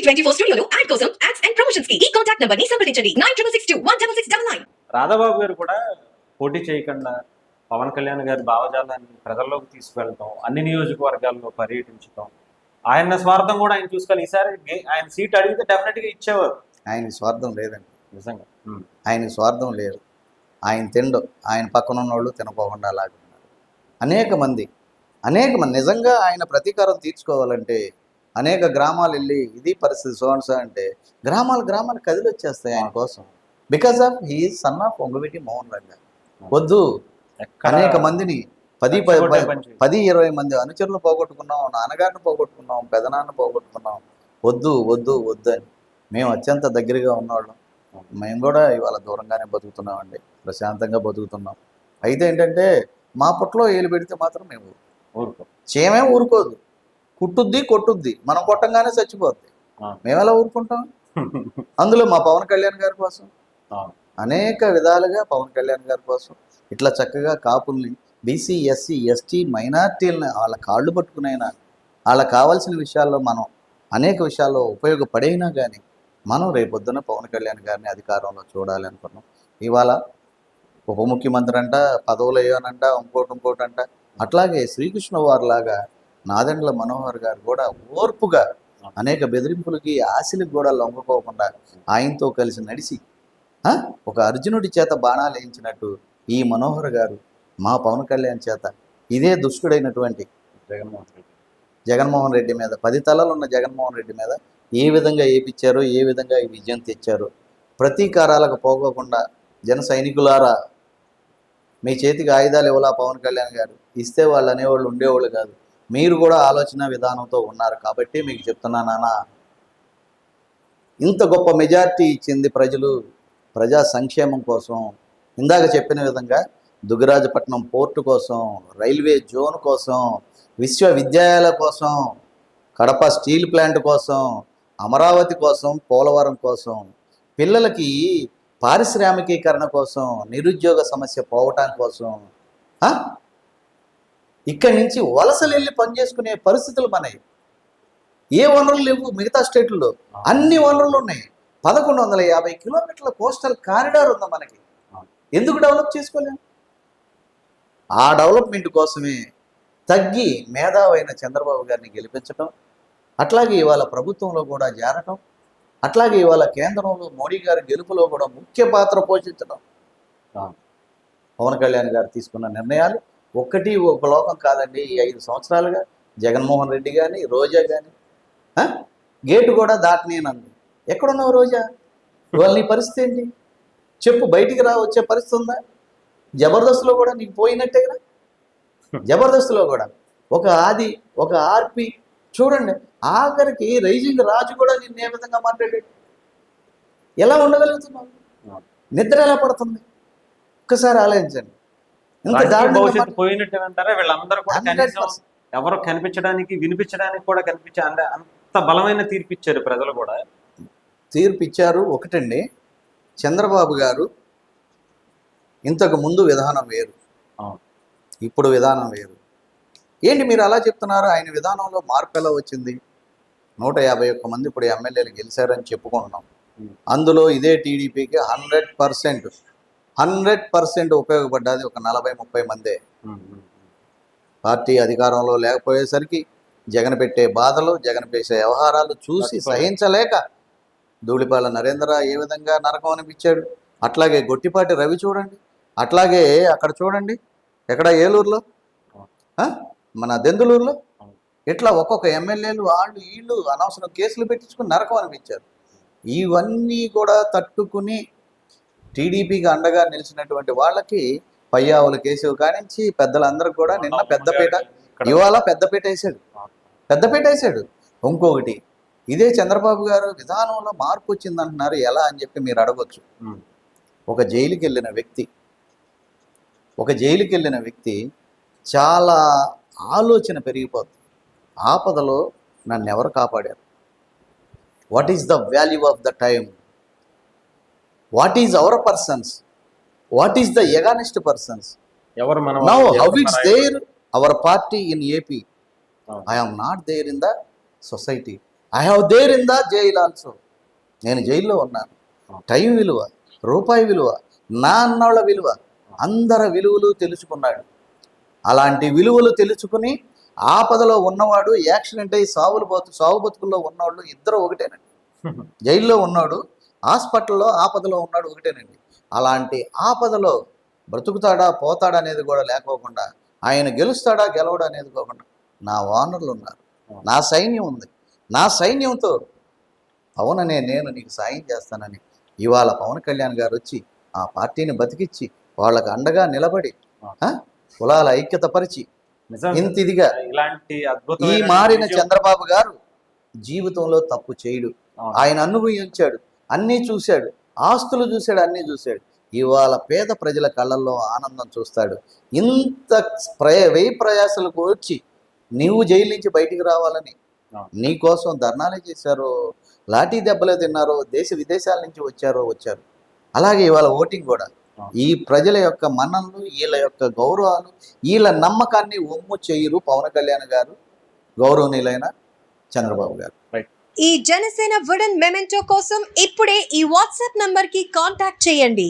24 స్టూడియోలో యాడ్ కోసం ads and promotions కి ఈ కాంటాక్ట్ నంబర్ ని సంప్రదించండి 9662 రాధాబాబు గారు కూడా పోటీ చేయకుండా పవన్ కళ్యాణ్ గారి భావజాలాన్ని ప్రజల్లోకి తీసుకెళ్ళటం, అన్ని నియోజకవర్గాల్లో పర్యటించడం, ఆయన స్వార్థం కూడా ఆయన చూసుకోవాలి. ఈసారి ఆయన సీట్ అడిగితే డెఫినెట్గా ఇచ్చేవారు. ఆయన స్వార్థం లేదండి, నిజంగా ఆయన స్వార్థం లేదు. ఆయన తిండు, ఆయన పక్కన ఉన్నోళ్ళు తినపోకుండా అలాగే ఉన్నారు. అనేక మంది నిజంగా ఆయన ప్రతీకారం తీర్చుకోవాలంటే అనేక గ్రామాలు వెళ్ళి ఇది పరిస్థితి సోన్సా అంటే గ్రామాలు కదిలి వచ్చేస్తాయి ఆయన కోసం. Because of he son of Ongaveeti Mohan Rao garu. వద్దు, అనేక మందిని 10-20 మంది అనుచరులు పోగొట్టుకున్నాం, నాన్నగారిని పోగొట్టుకున్నాం, పెదనాన్న పోగొట్టుకున్నాం. వద్దు వద్దు వద్దు అని మేము అత్యంత దగ్గరగా ఉన్నవాళ్ళం. మేము కూడా ఇవాళ దూరంగానే బతుకుతున్నామండి, ప్రశాంతంగా బతుకుతున్నాం. అయితే ఏంటంటే మా పుట్టలో ఏలు పెడితే మాత్రం మేము చేయమే ఊరుకోదు, కుట్టుద్ది కొట్టుద్ది, మనం కొట్టంగానే చచ్చిపోద్ది. మేము ఎలా ఊరుకుంటాం? అందులో మా పవన్ కళ్యాణ్ గారి కోసం అనేక విధాలుగా పవన్ కళ్యాణ్ గారి కోసం ఇట్లా చక్కగా కాపుల్ని, బీసీ, ఎస్సీ, ఎస్టీ, మైనార్టీలని వాళ్ళ కాళ్ళు పట్టుకునైనా వాళ్ళకి కావాల్సిన విషయాల్లో మనం అనేక విషయాల్లో ఉపయోగపడైనా కానీ మనం రేపొద్దున పవన్ కళ్యాణ్ గారిని అధికారంలో చూడాలి అనుకున్నాం. ఇవాళ ఉప ముఖ్యమంత్రి అంట, పదవులు అయ్యానంట, ఇంకోటి అంట. అట్లాగే శ్రీకృష్ణ వారిలాగా నాదెండ్ల మనోహర్ గారు కూడా ఓర్పుగా అనేక బెదిరింపులకి, ఆశలకు కూడా లొంగకోకుండా ఆయనతో కలిసి నడిచి ఒక అర్జునుడి చేత బాణాలు వేయించినట్టు ఈ మనోహర్ గారు మా పవన్ కళ్యాణ్ చేత ఇదే దుష్టుడైనటువంటి జగన్మోహన్ రెడ్డి మీద, 10 తలలు ఉన్న జగన్మోహన్ రెడ్డి మీద ఏ విధంగా ఏపిచ్చారో, ఏ విధంగా ఈ విజయం తెచ్చారో ప్రతీకారాలకు పోగకుండా జన సైనికులారా, మీ చేతికి ఆయుధాలు ఇవ్వలా పవన్ కళ్యాణ్ గారు, ఇస్తే వాళ్ళు అనేవాళ్ళు ఉండేవాళ్ళు కాదు. మీరు కూడా ఆలోచన విధానంతో ఉన్నారు కాబట్టి మీకు చెప్తున్నా నాన్న, ఇంత గొప్ప మెజార్టీ ఇచ్చింది ప్రజలు ప్రజా సంక్షేమం కోసం. ఇందాక చెప్పిన విధంగా దుగ్గరాజపట్నం పోర్టు కోసం, రైల్వే జోన్ కోసం, విశ్వవిద్యాలయాల కోసం, కడప స్టీల్ ప్లాంట్ కోసం, అమరావతి కోసం, పోలవరం కోసం, పిల్లలకి పారిశ్రామికీకరణ కోసం, నిరుద్యోగ సమస్య పోవటం కోసం, ఇక్కడి నుంచి వలసలు వెళ్ళి పనిచేసుకునే పరిస్థితులు మనవి. ఏ వనరులు లేవు మిగతా స్టేట్లలో, అన్ని వనరులు ఉన్నాయి. 1150 కిలోమీటర్ల కోస్టల్ కారిడార్ ఉంది మనకి. ఎందుకు డెవలప్ చేసుకోలేము? ఆ డెవలప్మెంట్ కోసమే తగ్గి మేధావైన చంద్రబాబు గారిని గెలిపించటం, అట్లాగే ఇవాళ ప్రభుత్వంలో కూడా చేరటం, అట్లాగే ఇవాళ కేంద్రంలో మోడీ గారి గెలుపులో కూడా ముఖ్య పాత్ర పోషించడం. పవన్ కళ్యాణ్ గారు తీసుకున్న నిర్ణయాలు ఒక లోకం కాదండి. ఈ 5 సంవత్సరాలుగా జగన్మోహన్ రెడ్డి కానీ, రోజా కానీ గేటు కూడా దాటనేనంది. ఎక్కడున్నావు రోజా? ఇవాళ నీ పరిస్థితి ఏంటి చెప్పు, బయటికి వచ్చే పరిస్థితి ఉందా? జబర్దస్త్లో కూడా నీకు పోయినట్టే కదా. జబర్దస్త్లో కూడా ఒక ఆర్పి చూడండి, ఆఖరికి రైజింగ్ రాజు కూడా నిన్ను ఏ విధంగా మాట్లాడాడు. ఎలా ఉండగలుగుతున్నావు? నిద్ర ఎలా పడుతుంది? ఒక్కసారి ఆలోచించండి. భవిష్యత్తు పోయినట్టు అంటారా? వీళ్ళందరూ కూడా ఎవరు కనిపించడానికి, వినిపించడానికి కూడా అంత బలమైన తీర్పిచ్చారు ప్రజలు కూడా. తీర్పిచ్చారు. ఒకటండి, చంద్రబాబు గారు ఇంతకు ముందు విధానం వేరు, ఇప్పుడు విధానం వేరు. ఏంటి మీరు అలా చెప్తున్నారు? ఆయన విధానంలో మార్పు ఎలా వచ్చింది? 151 మంది ఇప్పుడు ఎమ్మెల్యేలు గెలిచారని చెప్పుకుంటున్నాం. అందులో ఇదే టీడీపీకి 100% ఉపయోగపడ్డది ఒక 40-30 మందే. పార్టీ అధికారంలో లేకపోయేసరికి జగన్ పెట్టే బాధలు, జగన్ పెట్టే వ్యవహారాలు చూసి సహించలేక ధూళిపాల నరేంద్ర ఏ విధంగా నరకం అనిపించాడు. అట్లాగే గొట్టిపాటి రవి చూడండి, అట్లాగే అక్కడ చూడండి, ఎక్కడ ఏలూరులో, మన దెందులూరులో, ఇట్లా ఒక్కొక్క ఎమ్మెల్యేలు వీళ్ళు అనవసరం కేసులు పెట్టించుకుని నరకం అనిపించారు. ఇవన్నీ కూడా తట్టుకుని టీడీపీకి అండగా నిలిచినటువంటి వాళ్ళకి పయ్యావుల కేసు కానించి పెద్దలందరూ కూడా నిన్న ఇవాళ పెద్దపీట వేసాడు. ఇంకొకటి, ఇదే చంద్రబాబు గారు విధానంలో మార్పు వచ్చింది అంటున్నారు. ఎలా అని చెప్పి మీరు అడగొచ్చు. ఒక జైలుకి వెళ్ళిన వ్యక్తి చాలా ఆలోచన పెరిగిపోతుంది. ఆపదలో నన్ను ఎవరు కాపాడారు? What is the value of the time? What is our persons? What is the against persons? Now how it's there our party in AP. I am not there in the society. I have there in the jail also. నేను జైల్లో ఉన్నాను. Time విలువ, రూపాయి విలువ, నా అన్నోళ్ళ విలువ, అందరి విలువలు తెలుసుకున్నాడు. అలాంటి విలువలు తెలుసుకుని ఆపదలో ఉన్నవాడు, యాక్సిడెంట్ అయ్యి సావు బతుకుల్లో ఉన్నవాళ్ళు ఇద్దరు ఒకటేనండి. జైల్లో ఉన్నాడు, హాస్పిటల్లో ఆపదలో ఉన్నాడు ఒకటేనండి. అలాంటి ఆపదలో బ్రతుకుతాడా పోతాడా అనేది కూడా లేకోకుండా, ఆయన గెలుస్తాడా గెలవడా అనేది కాకుండా నా ఓనర్లు ఉన్నారు, నా సైన్యం ఉంది, నా సైన్యంతో పవన్ అనే నేను నీకు సాయం చేస్తానని ఇవాళ పవన్ కళ్యాణ్ గారు వచ్చి ఆ పార్టీని బతికిచ్చి వాళ్ళకు అండగా నిలబడి కులాల ఐక్యత పరిచి ఇంత ఇదిగా ఇలాంటి ఈ అద్భుతమైన మారిన విజయం- చంద్రబాబు గారు జీవితంలో తప్పు చేయడు. అవును. ఆయన అనుభవించాడు, అన్నీ చూశాడు, ఆస్తులు చూశాడు, అన్నీ చూశాడు. ఇవాళ పేద ప్రజల కళ్ళల్లో ఆనందం చూస్తాడు. ఇంత వ్యయ ప్రయాసాలకు వచ్చి నీవు జైలు నుంచి బయటికి రావాలని అవును. నీ కోసం ధర్నాలే చేశారో, లాఠీ దెబ్బలే తిన్నారో, దేశ విదేశాల నుంచి వచ్చారు. అలాగే ఇవాళ ఓటింగ్ కూడా ఈ ప్రజల యొక్క మన్ననలు, వీళ్ళ యొక్క గౌరవాలు, వీళ్ళ నమ్మకాన్ని ఒమ్ము చేయరు పవన్ కళ్యాణ్ గారు, గౌరవనీయులైన చంద్రబాబు గారు. ఈ జనసేన వుడెన్ మెమెంటో కోసం ఇప్పుడే ఈ వాట్సాప్ నంబర్ కి కాంటాక్ట్ చేయండి.